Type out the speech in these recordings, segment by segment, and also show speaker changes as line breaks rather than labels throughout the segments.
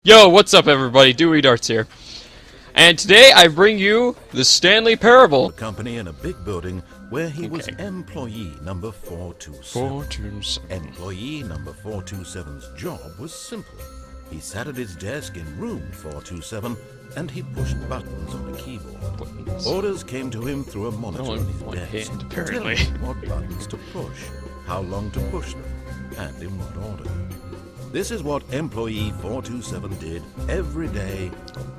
Yo, what's up everybody? Dewey Darts here. And today I bring you the Stanley Parable.
A company in a big building where he was employee number 427. Employee number 427's job was simple. He sat at his desk in room 427 and he pushed buttons on a keyboard. Orders came to him through a monitor on his desk, telling him what buttons to push, how long to push them, and in what order. This is what employee 427 did every day,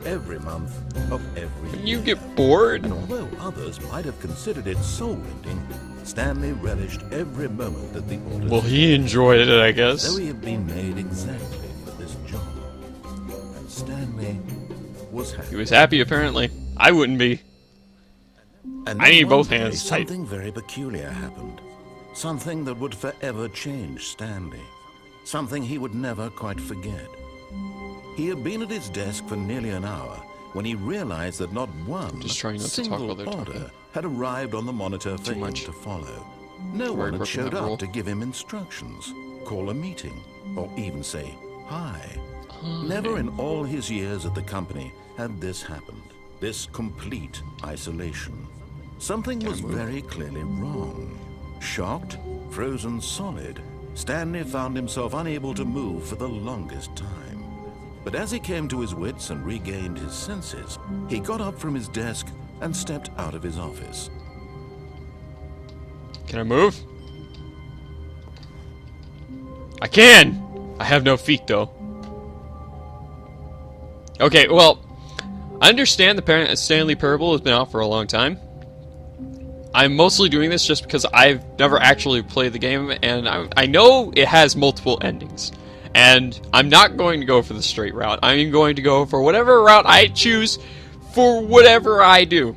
every month, of every year.
You get bored?
And although others might have considered it soul-rending, Stanley relished every moment that the orders...
Well, he enjoyed it, I guess.
So he had been made exactly for this job. And Stanley was happy.
He was happy, apparently. I wouldn't be.
And
I need
then
both
one day,
hands tight.
Something very peculiar happened. Something that would forever change Stanley. Something he would never quite forget. He had been at his desk for nearly an hour when he realized that not one
Just trying not to talk
single
while they're
order
talking.
had arrived on the monitor for him to follow. No one had showed up to give him instructions, call a meeting, or even say hi. Never in all his years at the company had this happened. This complete isolation. Something was very clearly wrong. Shocked, frozen solid, Stanley found himself unable to move for the longest time. But as he came to his wits and regained his senses, he got up from his desk and stepped out of his office.
Can I move? I can! I have no feet, though. Okay, well, I understand the Stanley Parable has been out for a long time. I'm mostly doing this just because I've never actually played the game, and I know it has multiple endings. And I'm not going to go for the straight route. I'm going to go for whatever route I choose for whatever I do.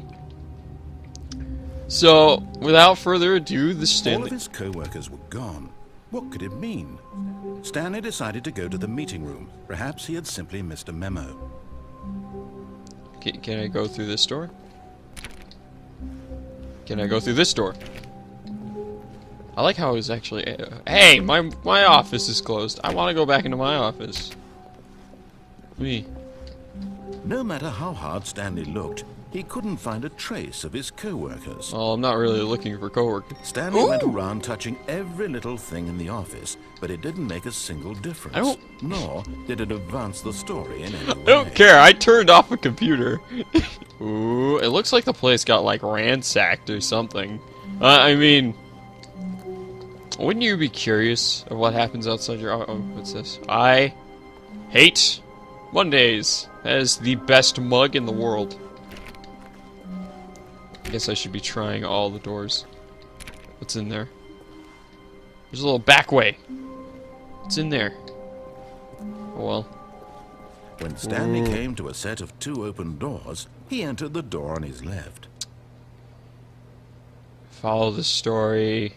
So, without further ado, the Stanley...
All of his co-workers were gone. What could it mean? Stanley decided to go to the meeting room. Perhaps he had simply missed a memo.
Can I go through this door? Can I go through this door? I like how it was actually... hey, my office is closed. I want to go back into my office.
No matter how hard Stanley looked, he couldn't find a trace of his co-workers.
Oh, I'm not really looking for co-workers.
Stanley went around touching every little thing in the office, but it didn't make a single difference. Nor did it advance the story in any way.
I don't care. I turned off a computer. Ooh, it looks like the place got, like, ransacked or something. I mean... wouldn't you be curious of what happens outside your... oh, what's this? I hate Mondays. That is the best mug in the world. I guess I should be trying all the doors. What's in there? There's a little back way. What's in there? Oh well.
When Stanley came to a set of 2 open doors, he entered the door on his left.
Follow the story.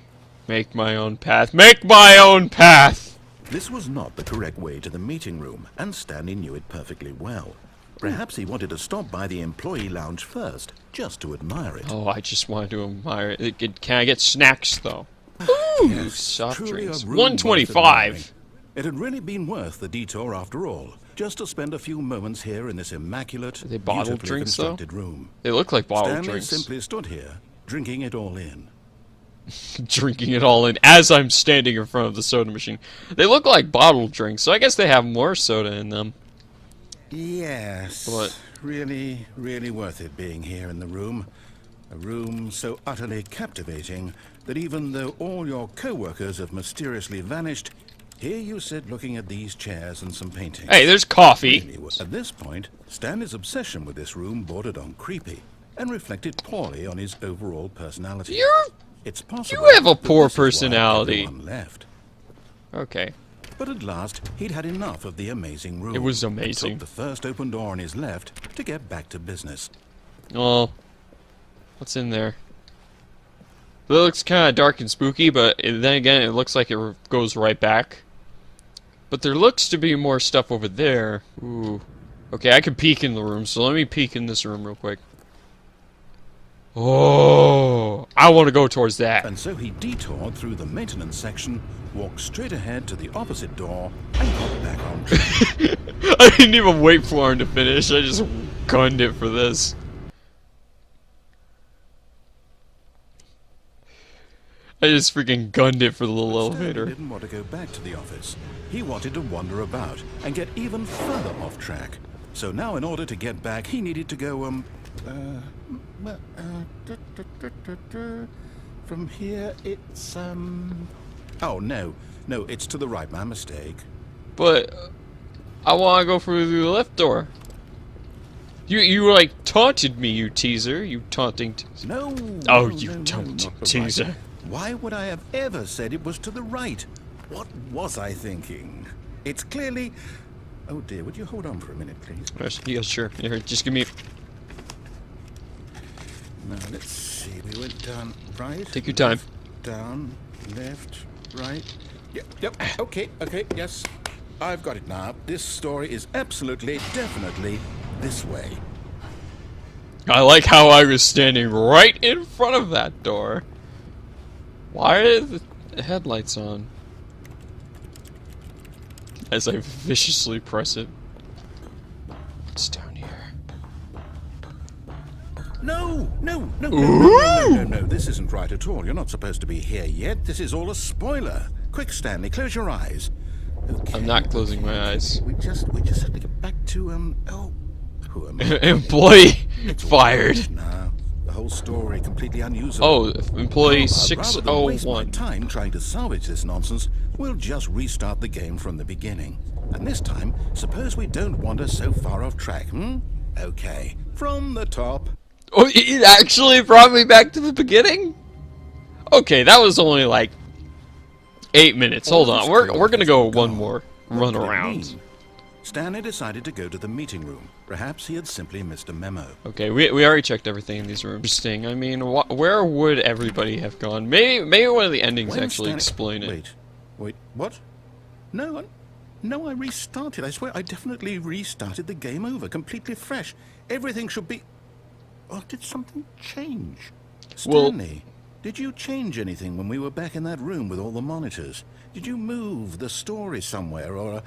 Make my own path. Make my own path!
This was not the correct way to the meeting room, and Stanley knew it perfectly well. Perhaps he wanted to stop by the employee lounge first, just to admire it.
Oh, I just wanted to admire it. Can I get snacks, though? Ooh,
yes,
soft drinks.
$125.
125.
It had really been worth the detour after all, just to spend a few moments here in this immaculate,
Are they bottled
beautifully
drinks, though?
constructed room.
They look like bottled
Stanley
drinks.
simply stood here, drinking it all in.
Drinking it all in as I'm standing in front of the soda machine. They look like bottled drinks, so I guess they have more soda in them.
Yes,
What?
really, really worth it being here in the room. A room so utterly captivating that even though all your co-workers have mysteriously vanished, here you sit looking at these chairs and some paintings.
Hey, there's coffee.
Really, at this point, Stanley's obsession with this room bordered on creepy and reflected poorly on his overall personality. It's possible
You have a
that
poor
this is why
personality.
everyone left.
Okay.
But at last, he'd had enough of the amazing room.
It was
and
amazing.
took the first open door on his left to get back to business.
Oh. What's in there? It looks kind of dark and spooky, but then again, it looks like it goes right back. But there looks to be more stuff over there. Ooh. Okay, I could peek in the room, so let me peek in this room real quick. Oh, I want to go towards that.
And so he detoured through the maintenance section, walked straight ahead to the opposite door, and got back on track.
I didn't even wait for him to finish. I just gunned it for this. I just freaking gunned it for the little elevator.
He didn't want to go back to the office. He wanted to wander about and get even further off track. So now, in order to get back, he needed to go, from here, it's, oh, no, it's to the right, my mistake.
But I want to go through the left door. You like taunted me, you teaser. You taunting teaser.
No.
Oh,
no,
you
no,
taunting
not the
teaser.
right. Why would I have ever said it was to the right? What was I thinking? It's clearly... Oh dear, would you hold on for a minute, please?
Yeah, sure. Here, just give me...
Now, let's see. We went down, right.
Take your time.
Down, left, right. Yep, okay, yes. I've got it now. This story is absolutely, definitely this way.
I like how I was standing right in front of that door. Why are the headlights on? As I viciously press it. What's down here?
No. This isn't right at all. You're not supposed to be here yet. This is all a spoiler. Quick, Stanley, close your eyes. Okay.
I'm not closing my eyes.
We just have to get back to, oh, who am I?
Employee fired.
No, the whole story completely unusable.
Oh, employee
Rather than waste my
601.
time trying to salvage this nonsense, we'll just restart the game from the beginning. And this time, suppose we don't wander so far off track, Okay, from the top.
Oh, it actually brought me back to the beginning? Okay, that was only like 8 minutes. Hold on, we're gonna go one more run around.
Stanley decided to go to the meeting room. Perhaps he had simply missed a memo.
Okay, we already checked everything in these rooms. Interesting. I mean, where would everybody have gone? Maybe one of the endings
When
actually
Stanley-
explain it.
Wait, what? No, I restarted. I swear, I definitely restarted the game over, completely fresh. Everything should be... Oh, did something change?
Well-
Stanley, did you change anything when we were back in that room with all the monitors? Did you move the story somewhere, or...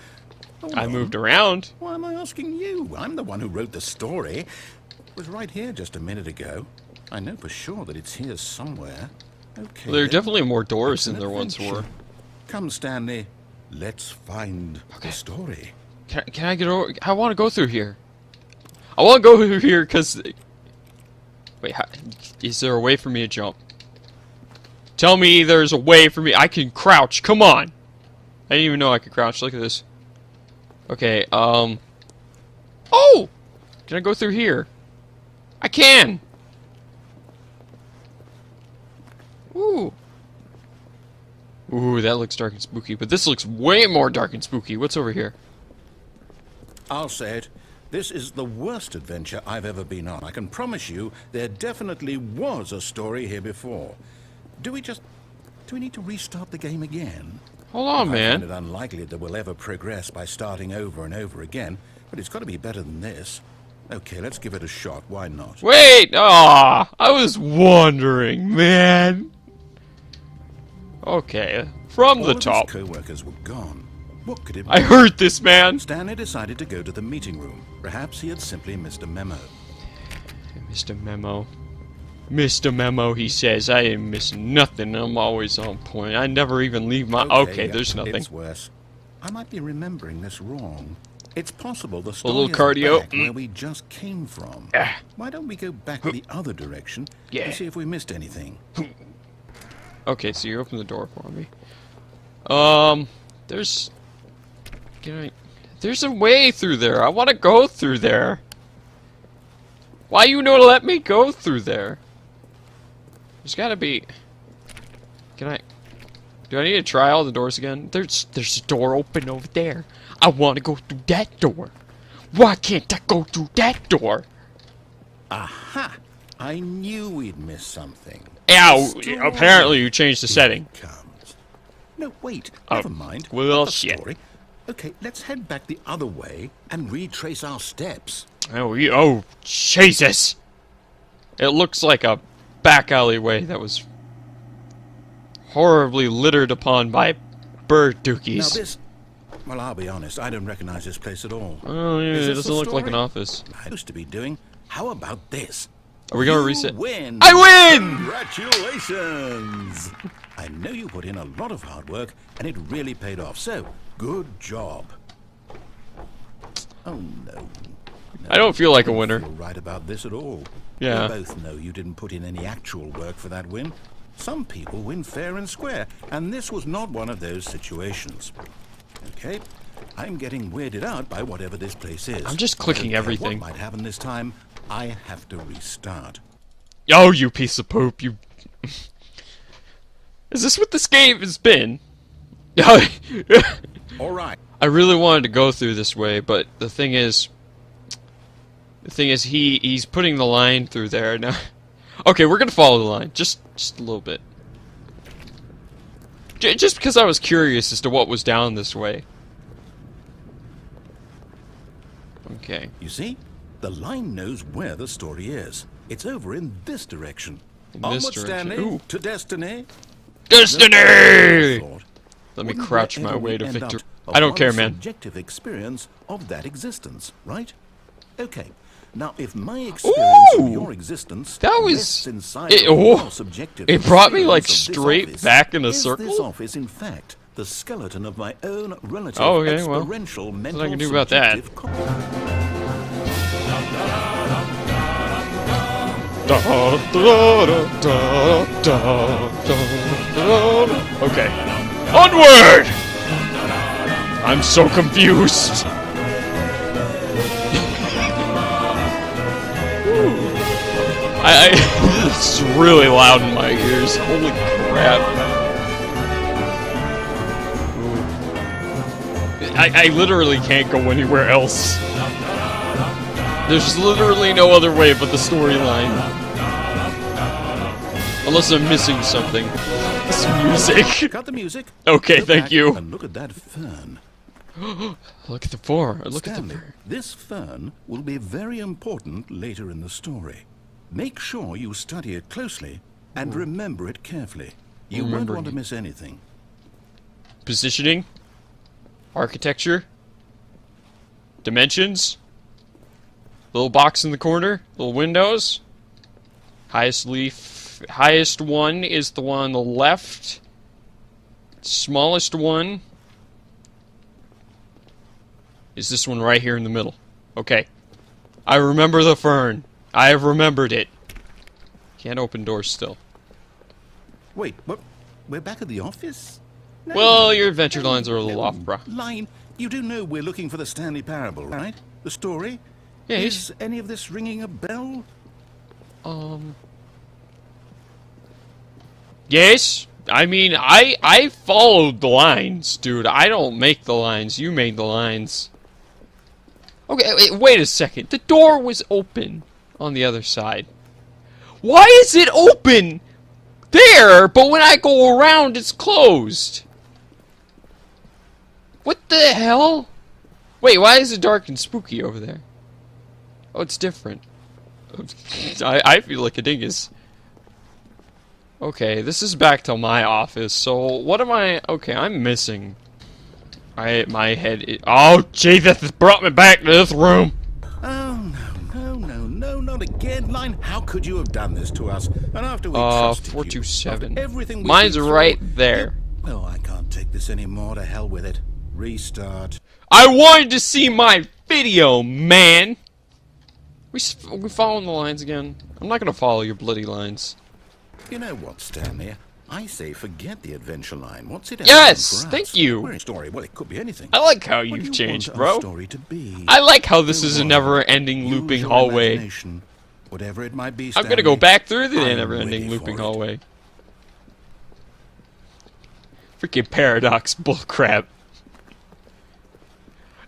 I moved around.
Why am I asking you? I'm the one who wrote the story. It was right here just a minute ago. I know for sure that it's here somewhere. Okay.
There are
then.
definitely more doors
It's
than
an
there once
adventure.
were.
Come, Stanley. Let's find the story.
Can I get over? I want to go through here. I want to go through here because... Wait, is there a way for me to jump? Tell me there's a way for me. I can crouch. Come on. I didn't even know I could crouch. Look at this. Okay, Oh! Can I go through here? I can! Ooh. Ooh, that looks dark and spooky, but this looks way more dark and spooky. What's over here?
I'll say it. This is the worst adventure I've ever been on. I can promise you there definitely was a story here before. Do we need to restart the game again?
Hold on,
I
man.
find it unlikely that we'll ever progress by starting over and over again, but it's got to be better than this. Okay, let's give it a shot. Why not?
Wait! Ah, I was wondering, man. Okay, from the top.
All of his co-workers were gone. What could it be?
I heard this, man.
Stanley decided to go to the meeting room. Perhaps he had simply missed a memo.
Mr. Memo. Mr. Memo, he says. I didn't miss nothing. I'm always on point. I never even leave my... Okay,
yeah,
there's nothing.
It's worse. I might be remembering this wrong. It's possible the story
little
is
cardio.
back where we just came from. Why don't we go back the other direction and see if we missed anything?
Okay, so you open the door for me. There's... There's a way through there. I want to go through there. Why you don't let me go through there? There's gotta be... Do I need to try all the doors again? There's a door open over there. I want to go through that door. Why can't I go through that door?
Aha! I knew we'd miss something.
Ow!
Story.
Apparently you changed the setting.
Here it comes. No, wait.
Oh,
Never mind.
well,
Not the
shit.
story. Okay, let's head back the other way and retrace our steps.
Oh, Jesus! It looks like a back alleyway that was horribly littered upon by bird dookies.
Now this... Well, I'll be honest, I don't recognize this place at all.
Oh, yeah, it doesn't look like an office.
I used to be doing... How about this?
Are we gonna
You
reset?
win!
I win!
Congratulations! I know you put in a lot of hard work, and it really paid off, so good job. Oh, no.
I don't feel like a winner.
I don't feel right about this at all.
Yeah.
We both know you didn't put in any actual work for that win. Some people win fair and square, and this was not one of those situations. Okay, I'm getting weirded out by whatever this place is.
I'm just clicking everything.
What might happen this time? I have to restart.
Oh, you piece of poop, you... Is this what this game has been?
Alright.
I really wanted to go through this way, but the thing is... he's putting the line through there now. Okay, we're gonna follow the line, just a little bit. Just because I was curious as to what was down this way. Okay.
You see? The line knows where the story is. It's over in this direction.
Onward,
Stanley,
Ooh.
to destiny.
Destiny! Let me crouch my way to victory. I don't care, man.
Subjective experience of that existence, right? Okay. Now, if my experience of your existence
that was
rests inside
it.
of your
Oh,
subjective
it brought me like
experience of this
straight
office,
back in a
is
circle.
This office, in fact, the skeleton of my own relative
Oh, okay, well,
experiential mental
nothing I can do about that. Okay. Onward! I'm so confused. It's really loud in my ears. Holy crap. I literally can't go anywhere else. There's literally no other way but the storyline. Unless I'm missing something. This music.
Got the music.
Okay,
Go
thank
back
you.
And look at that fern.
Look at the fur. Look at the
Stanley,
fur.
this fern will be very important later in the story. Make sure you study it closely and remember it carefully. You won't want to miss anything.
Positioning. Architecture. Dimensions. Little box in the corner. Little windows. Highest leaf. Highest one is the one on the left. Smallest one is this one right here in the middle. Okay. I remember the fern. I have remembered it. Can't open doors still.
Wait, what? We're back at the office? No,
Well, your adventure lines are a little off, bruh.
Line, you do know we're looking for the Stanley Parable, right? The story?
Yeah,
Is any of this ringing a bell?
Yes. I mean, I followed the lines, dude. I don't make the lines. You made the lines. Okay, wait a second. The door was open on the other side. Why is it open there, but when I go around, it's closed? What the hell? Wait, why is it dark and spooky over there? Oh, it's different. I feel like a dingus. Okay, this is back to my office, so what am I... Okay, I'm missing. My head... Oh, Jesus, this brought me back to this room!
Oh, no, not again. Line, how could you have done this to us? And after we trusted
427.
you, after everything we've
Mine's
been through,
right there.
Oh, I can't take this anymore. To hell with it. Restart.
I wanted to see my video, man! We following the lines again? I'm not gonna follow your bloody lines.
You know what, Stanley? I say forget the adventure line. What's it?
Yes, thank you.
We're in story. Well, it could be anything.
I like how
What
you've
do you
changed,
want
bro.
our story to be?
I like how this
Go
is a
on.
never-ending
Use
looping
your
hallway.
imagination. Whatever it might be,
I'm gonna
Stanley,
go back through the
I'm
never-ending
ready
looping
for it.
hallway. Freaking paradox bullcrap.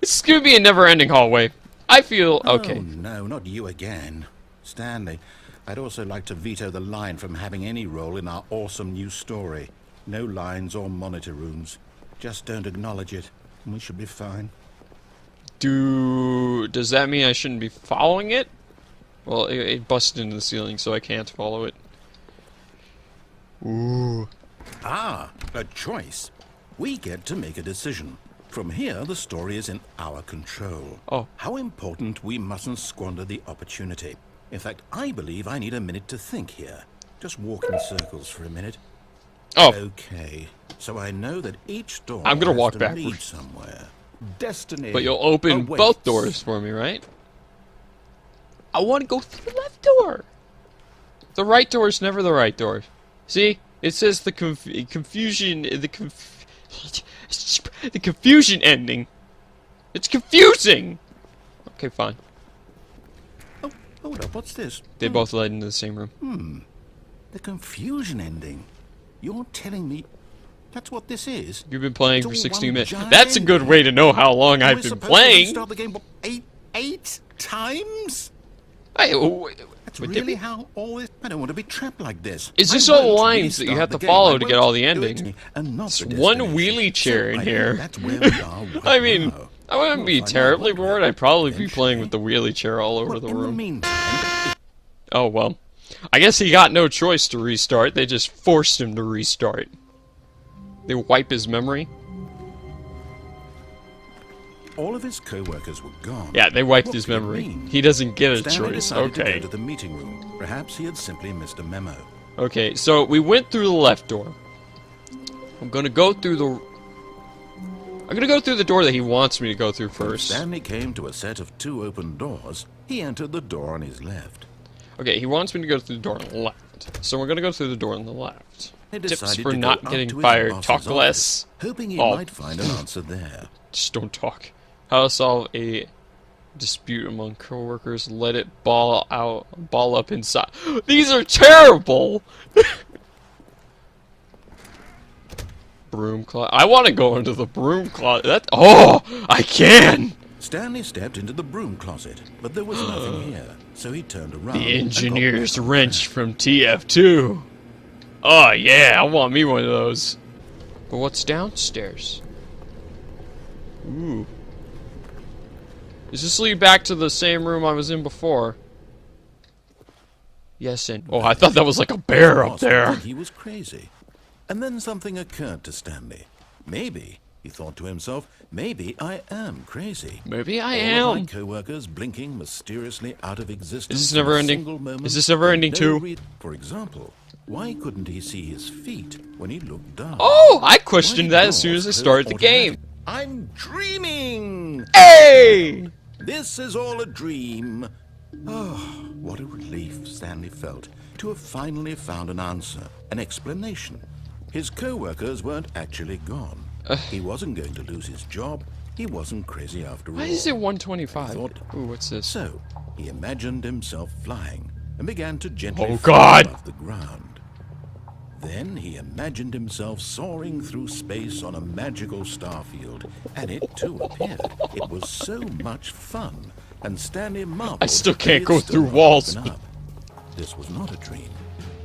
This is gonna be a never-ending hallway. I feel okay.
Oh, no, not you again. Stanley, I'd also like to veto the line from having any role in our awesome new story. No lines or monitor rooms. Just don't acknowledge it, and we should be fine.
Does that mean I shouldn't be following it? Well, it busted into the ceiling, so I can't follow it. Ooh.
Ah, a choice. We get to make a decision. From here, the story is in our control.
Oh.
How important we mustn't squander the opportunity. In fact, I believe I need a minute to think here. Just walk in circles for a minute.
Oh.
Okay. So I know that each door
I'm gonna
has
walk
to
backwards.
lead somewhere. Destiny.
But you'll open
awaits.
both doors for me, right? I want to go through the left door. The right door is never the right door. See? It says the confusion... The confusion ending. It's confusing! Okay, fine.
Oh, hold up. What's this?
They both led into the same room.
The confusion ending. You're telling me that's what this is?
You've been playing
It's
for
all
16
one
minutes.
giant
That's a good way to know how long I've
We're
been
supposed to
playing.
restart the game what, eight times? That's
Wait,
really how all this... I don't want to be trapped like this.
Is this
I
all
won't
lines that you
restart
have to
the game.
follow
I
to get
won't
all the
do
ending?
it, and not
It's
the
one
destination.
wheelie chair in
I think
here.
That's where we are right
I mean,
now.
I wouldn't
We'll
be
find out
terribly
later.
bored. I'd probably be playing
Eventually.
with the wheelie chair all over
Well,
the
in the
room.
meantime,
Oh, well. I guess he got no choice to restart. They just forced him to restart. They wipe his memory.
all of his co-workers were gone.
Yeah, they wiped
What
his
could it
memory.
mean?
He doesn't get a
Stanley
choice.
decided to
Okay.
go to the meeting room. Perhaps he had simply missed a memo.
Okay, so we went through the left door. I'm gonna go through the door that he wants me to go through
When
first.
Stanley came to a set of 2 open doors, he entered the door on his left.
Okay, he wants me to go through the door on the left. So we're gonna go through the door on the left.
He
Tips
decided
for
to go
not
up
getting
to his
fired.
boss's
Talk
office,
less.
hoping he
Oh.
might find an answer there.
Just don't talk. How to solve a dispute among coworkers. Let it ball up inside. These are terrible! Broom closet. I want to go into the broom closet. Oh, I can!
Stanley stepped into the broom closet, but there was nothing here, so he turned around.
The
and got
engineer's
back on
wrench
track.
from TF2. Oh yeah, I want me one of those. But what's downstairs? Ooh. Does this lead back to the same room I was in before? Yes, and oh, I thought that was like a bear up
Boss
there.
thought he was crazy. And then something occurred to Stanley. Maybe, he thought to himself, maybe I am crazy.
Maybe I
All of my
am.
co-workers blinking mysteriously out of existence.
Is this
in a
never ending?
single moment
Is this never
for
ending
no
too?
For example, why couldn't he see his feet when he looked down?
Oh, I
Why
questioned
did
that as soon
doors
as I
close
started the game.
automatically? I'm dreaming!
Hey!
This is all a dream. Oh, what a relief Stanley felt to have finally found an answer, an explanation. His co-workers weren't actually gone. He wasn't going to lose his job. He wasn't crazy after all.
Why is it 125?
Thought-
Ooh, what's this?
So, he imagined himself flying and began to gently
Oh,
fall
God.
off the ground. Then he imagined himself soaring through space on a magical starfield, and it too appeared. It was so much fun, and Stanley marveled.
I still
that
can't
he
go
had still
through
not
walls.
given up. This was not a dream.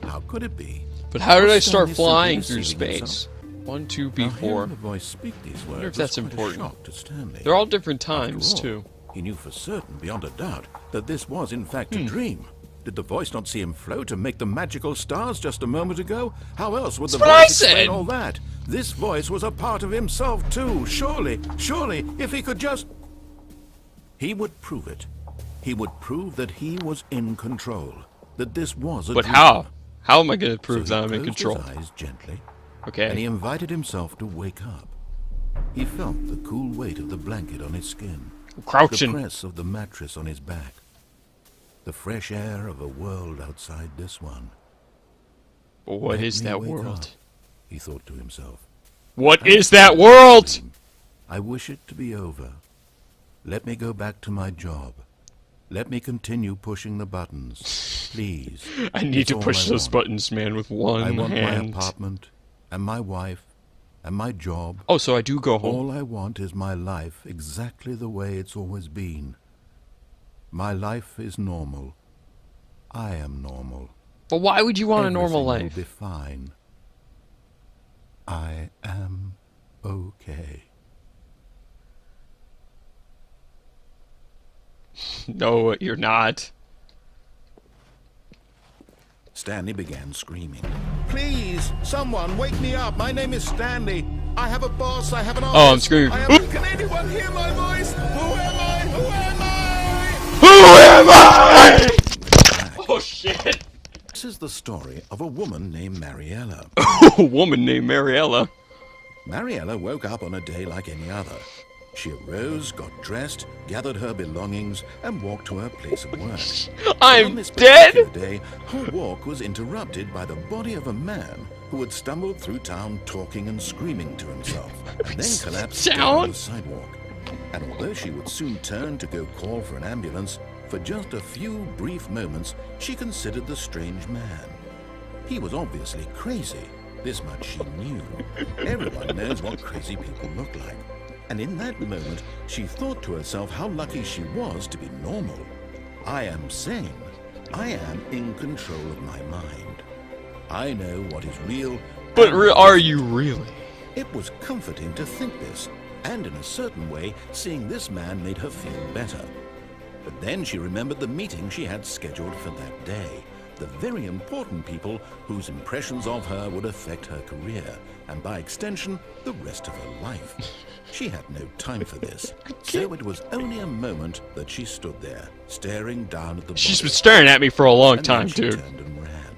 How could it be?
But how did
Was
I start
Stanley simply
flying through
deceiving
space?
himself?
1, 2,
Now, hearing
B4.
the voice speak these words
if that's
was quite a
important.
shock to Stanley.
They're all different
After
times,
all,
too.
He knew for certain, beyond a doubt, that this was in fact
Hmm.
a dream. Did the voice not see him float and make the magical stars just a moment ago? How else would the
That's what I
voice explain
said.
all that? This voice was a part of himself too. Surely, if he could just... He would prove it. He would prove that he was in control. That this was a
But
dream.
how? How am I going to
So
prove
he
that I'm in
closed
control?
his eyes gently, and
Okay.
he invited himself to wake up. He felt the cool weight of the blanket on his skin, the
Crouching.
press of the mattress on his back, the fresh air of a world outside this one.
But what
Let
is
me
that
wake
world?
up, he thought to himself.
What is that world?
I wish it to be over. Let me go back to my job. Let me continue pushing the buttons. Please.
I need
It's
to
all
push
I
those
want.
buttons, man, with one
I want my
hand.
apartment, and my wife, and my job.
Oh, so I do go home.
All I want is my life exactly the way it's always been. My life is normal. I am normal.
But why would you want a normal
Everything
life?
will be fine. I am okay.
No, you're not.
Stanley began screaming. Please! Please, someone, wake me up. My name is Stanley. I have a boss. I have an office.
Oh, I'm screaming.
Can anyone hear my voice? Who am I? Who am I?
Who am I? Oh, shit.
This is the story of a woman named Mariella.
A woman named Mariella.
Mariella woke up on a day like any other. She arose, got dressed, gathered her belongings, and walked to her place of work.
I'm
on this
dead?
particular day, her walk was interrupted by the body of a man who had stumbled through town talking and screaming to himself, and then collapsed down on the sidewalk. And although she would soon turn to go call for an ambulance, for just a few brief moments she considered the strange man. He was obviously crazy. This much she knew. Everyone knows what crazy people look like. And in that moment, she thought to herself how lucky she was to be normal. I am sane. I am in control of my mind. I know what is real.
But are you really?
It was comforting to think this, and in a certain way, seeing this man made her feel better. But then she remembered the meeting she had scheduled for that day. The very important people whose impressions of her would affect her career, and by extension, the rest of her life. She had no time for this, so it was only a moment that she stood there, staring down at the body.
She's been staring at me for a long time,
And then she
dude.
turned and ran.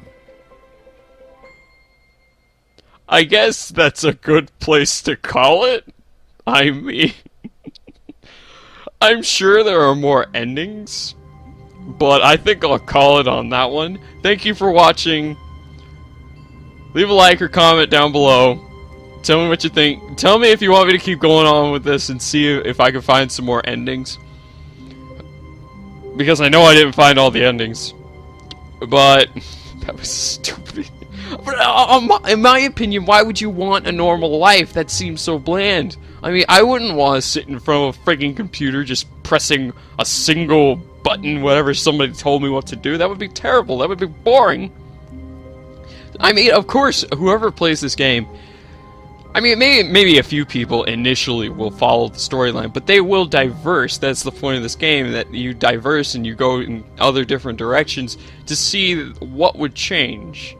I guess that's a good place to call it. I mean, I'm sure there are more endings, but I think I'll call it on that one. Thank you for watching. Leave a like or comment down below. Tell me what you think. Tell me if you want me to keep going on with this and see if I can find some more endings. Because I know I didn't find all the endings. But that was stupid. But in my opinion, why would you want a normal life? That seems so bland. I mean, I wouldn't want to sit in front of a freaking computer just pressing a single button whenever somebody told me what to do. That would be terrible. That would be boring. I mean, of course, whoever plays this game, I mean, maybe a few people initially will follow the storyline, but they will diverse. That's the point of this game, that you diverse and you go in other different directions to see what would change.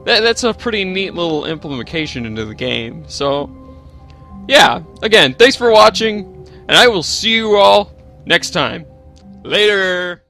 That's a pretty neat little implementation into the game. So, yeah, again, thanks for watching, and I will see you all next time. Later!